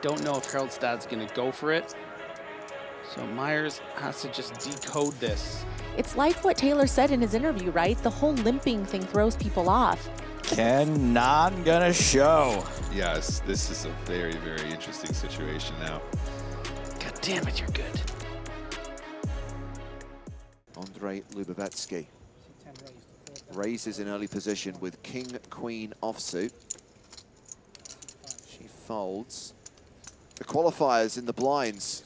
Don't know if Haraldstad's going to go for it. So Myers has to just decode this. It's like what Taylor said in his interview, right? The whole limping thing throws people off. Ken not gonna show. Yes, this is a very, very interesting situation now. God damn it, you're good. Andrei Lubovetsky raises in early position with king, queen offsuit. She folds. The qualifiers in the blinds.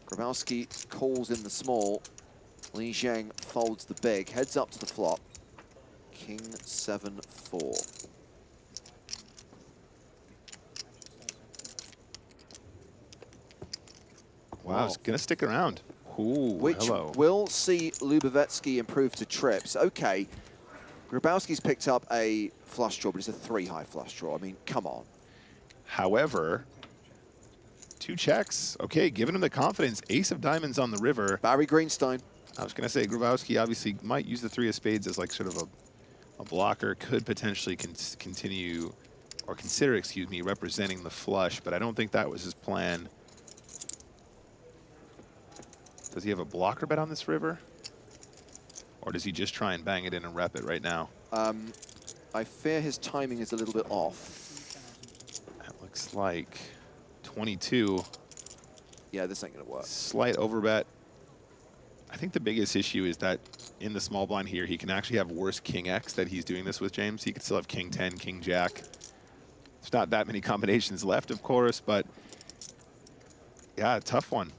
Grabowski calls in the small. Li Jiang folds the big, heads up to the flop. King 7-4. Wow, it's gonna stick around. Ooh, Which hello. will see Lubovetsky improve to trips. Okay, Grabowski's picked up a flush draw, but it's a 3-high flush draw. I mean, come on. However, 2 checks. Okay, giving him the confidence. Ace of diamonds on the river. Barry Greenstein. I was gonna say Grabowski obviously might use the 3 of spades as like sort of a blocker. Could potentially continue, or consider, excuse me, representing the flush, but I don't think that was his plan. Does he have a blocker bet on this river? Or does he just try and bang it in and rep it right now? I fear his timing is a little bit off. That looks like 22. Yeah, this ain't gonna work. Slight overbet. I think the biggest issue is that in the small blind here, he can actually have worse king X that he's doing this with, James. He could still have king 10, king jack. There's not that many combinations left, of course, but yeah, a tough one.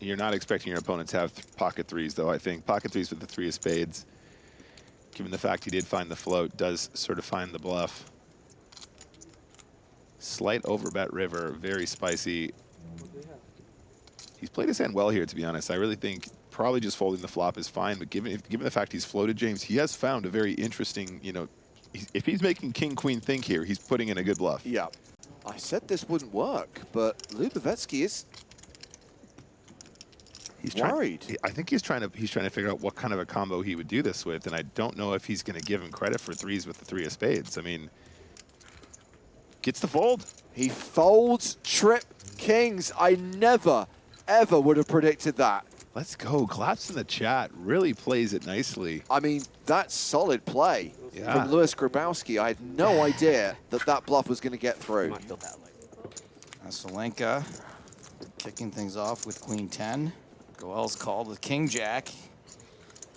You're not expecting your opponent to have pocket 3s, though, I think. Pocket 3s with the 3 of spades, given the fact he did find the float, does sort of find the bluff. Slight overbet river, very spicy. He's played his hand well here, to be honest. I really think probably just folding the flop is fine, but given the fact he's floated, James, he has found a very interesting, you know, if he's making king-queen think here, he's putting in a good bluff. Yeah. I said this wouldn't work, but Lubovetsky is worried. I think he's trying to figure out what kind of a combo he would do this with, and I don't know if he's going to give him credit for 3s with the 3 of spades. I mean, gets the fold. He folds trip kings. I never, ever would have predicted that. Let's go. Claps in the chat. Really plays it nicely. I mean, that's solid play from Louis Grabowski. I had no idea that bluff was going to get through. Asalenka kicking things off with queen 10. Goel's called with king jack.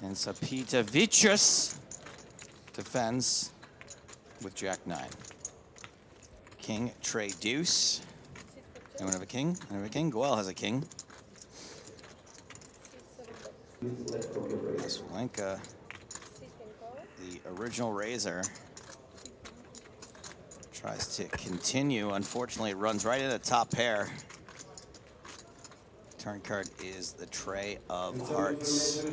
And Sapitavicius defends with jack 9. King, Trey, deuce. Anyone have a king? Anyone have a king? Goel has a king. Asalenka, the original raiser, tries to continue. Unfortunately, it runs right into the top pair. Turn card is the Trey of hearts.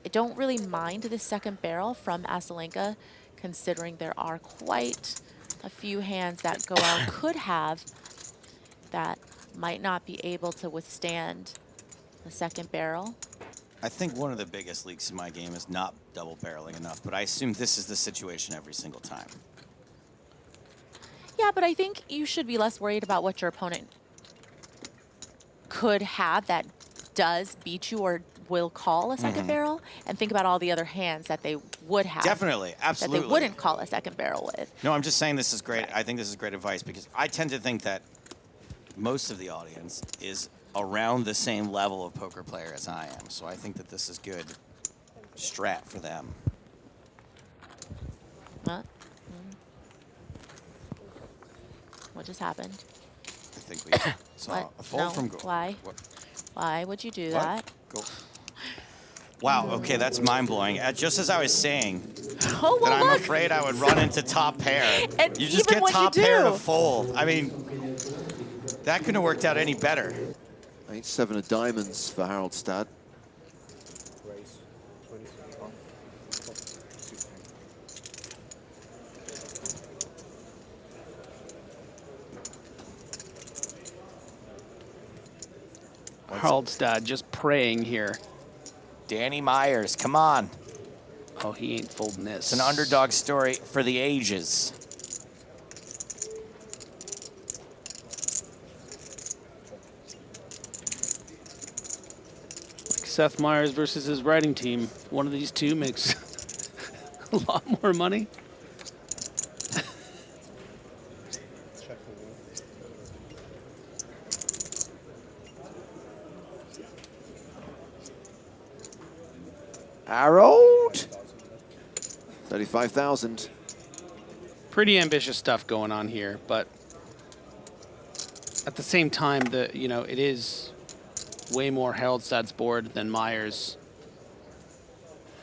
I don't really mind the second barrel from Asalenka, considering there are quite a few hands that Goel could have that might not be able to withstand the second barrel. I think one of the biggest leaks in my game is not double barreling enough, but I assume this is the situation every single time. Yeah, but I think you should be less worried about what your opponent could have that does beat you or will call a second barrel, and think about all the other hands that they would have. Definitely, absolutely. That they wouldn't call a second barrel with. No, I'm just saying this is great. I think this is great advice because I tend to think that most of the audience is around the same level of poker player as I am. So I think that this is good strat for them. What just happened? I think we saw a fold from Goel. Why? What? Why would you do that? Go. Wow, okay, that's mind-blowing. Just as I was saying, Oh, well, that I'm look. afraid I would run into top pair. And You just even get when you top pair to do. fold. I mean, that couldn't have worked out any better. 8-7 of diamonds for Haraldstad. Haraldstad just praying here. Danny Myers, come on. Oh, he ain't folding this. It's an underdog story for the ages. Seth Meyers versus his writing team. One of these two makes a lot more money. Harold. 35,000. Pretty ambitious stuff going on here, but at the same time, it is way more Haroldstad's board than Myers.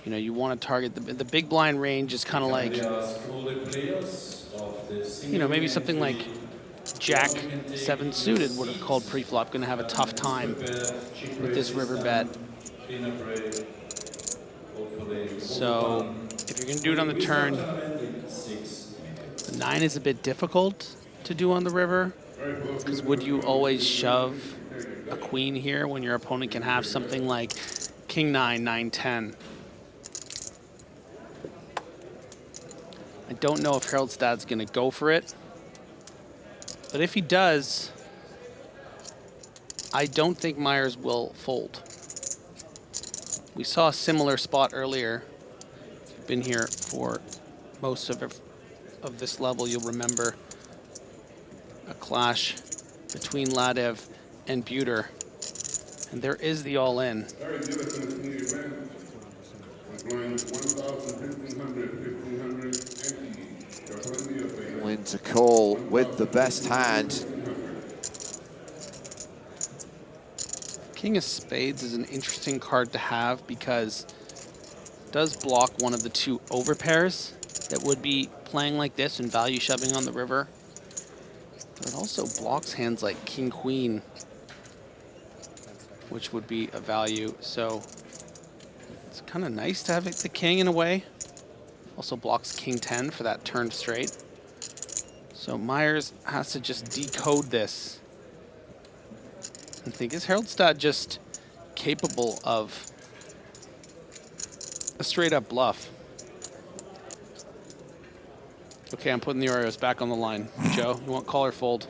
You want to target the big blind range is kind of like, maybe something like Jack 7 suited would have called pre-flop. Going to have a tough time with this river bet. So if you're going to do it on the turn, the 9 is a bit difficult to do on the river, because would you always shove a queen here when your opponent can have something like King 9, 9, 10? I don't know if Haroldstad's going to go for it, but if he does, I don't think Myers will fold. We saw a similar spot earlier. If you've been here for most of this level, you'll remember a clash between Ladev and Buter. And there is the all-in. Win to call with the best hand. King of Spades is an interesting card to have because it does block one of the 2 overpairs that would be playing like this and value shoving on the river. But it also blocks hands like King Queen, which would be a value. So it's kind of nice to have the king in a way. Also blocks King 10 for that turn straight. So Myers has to just decode this and think, is Haroldstad just capable of a straight up bluff? Okay, I'm putting the Oreos back on the line. Joe, you want call or fold?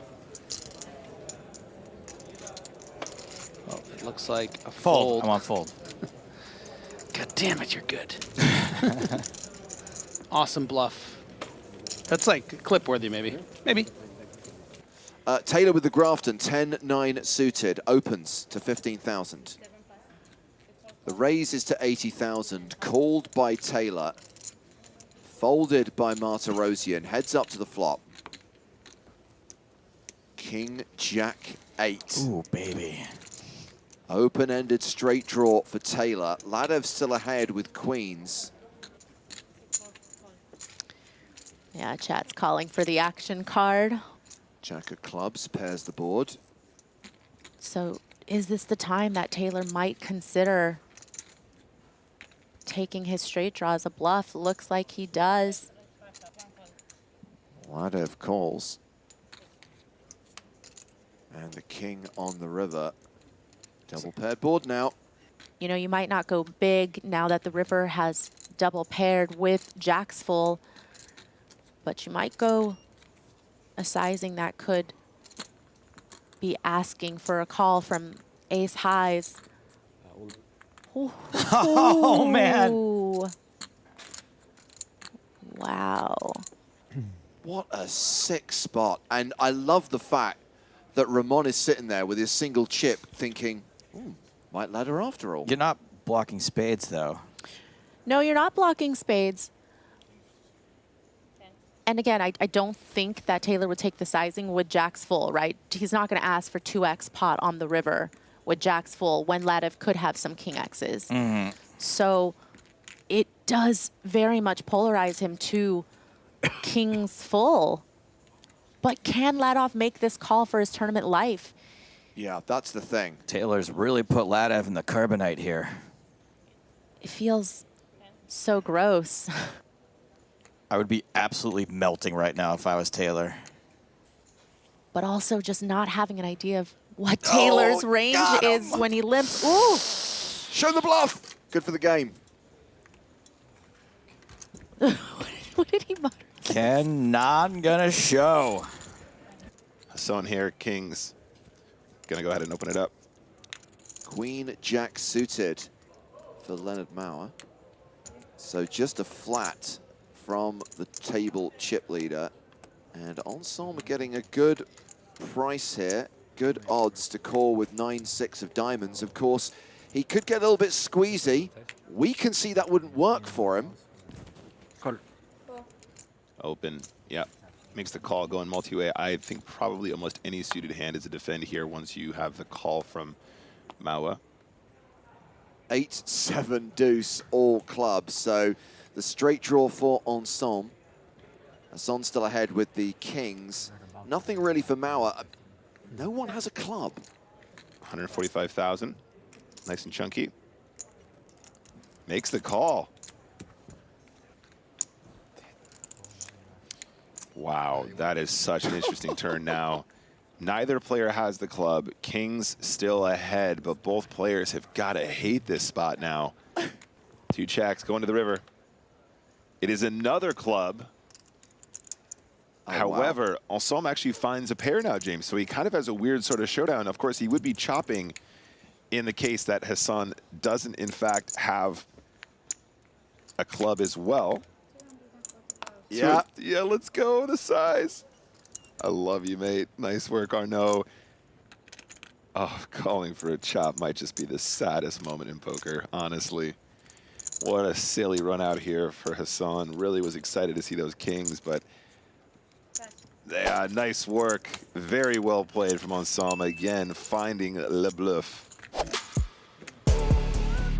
Oh, it looks like a fold. I want fold. God damn it, you're good. Awesome bluff. That's like clip-worthy, maybe. Maybe. Taylor with the Grafton, 10-9 suited, opens to 15,000. The raise is to 80,000, called by Taylor, folded by Martirosian, heads up to the flop. King, Jack, 8. Ooh, baby. Open-ended straight draw for Taylor. Ladev still ahead with queens. Yeah, chat's calling for the action card. Jack of clubs pairs the board. So is this the time that Taylor might consider taking his straight draw as a bluff? Looks like he does. Ladev calls. And the king on the river. Double paired board now. You might not go big now that the river has double paired with jacks full, but you might go a sizing that could be asking for a call from ace highs. Oh, man. Ooh. Wow. What a sick spot. And I love the fact that Ramon is sitting there with his single chip thinking, ooh, might ladder after all. You're not blocking spades, though. No, you're not blocking spades. And again, I don't think that Taylor would take the sizing with jacks full, right? He's not going to ask for 2x pot on the river with jacks full when Ladev could have some king x's. So it does very much polarize him to kings full. But can Ladev make this call for his tournament life? Yeah, that's the thing. Taylor's really put Ladev in the carbonite here. It feels so gross. I would be absolutely melting right now if I was Taylor. But also just not having an idea of what Taylor's range is when he limps. Ooh! Show the bluff! Good for the game. What did he mutter? Not gonna show. Someone here, kings. Gonna go ahead and open it up. Queen, Jack suited. for Leonard Mauer. So just a flat from the table chip leader. And Ensemble getting a good price here. Good odds to call with 9-6 of diamonds. Of course, he could get a little bit squeezy. We can see that wouldn't work for him. Open, yeah. Makes the call going multi-way. I think probably almost any suited hand is a defend here once you have the call from Mauer. 8-7 deuce, all clubs. So the straight draw for Ensemble. Hassan still ahead with the kings. Nothing really for Mauer. No one has a club. 145,000. Nice and chunky. Makes the call. Wow, that is such an interesting turn now. Neither player has the club. Kings still ahead, but both players have got to hate this spot now. 2 checks going to the river. It is another club. Oh, However, wow. Ensemble actually finds a pair now, James. So he kind of has a weird sort of showdown. Of course, he would be chopping in the case that Hassan doesn't, in fact, have a club as well. Yeah. So, yeah, let's go, the size. I love you, mate. Nice work, Arnaud. Oh, calling for a chop might just be the saddest moment in poker, honestly. What a silly run out here for Hassan. Really was excited to see those kings, but yeah, nice work. Very well played from Ensemble. Again, finding le bluff.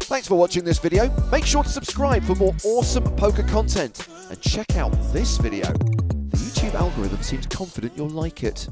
Thanks for watching this video. Make sure to subscribe for more awesome poker content. And check out this video. The YouTube algorithm seems confident you'll like it.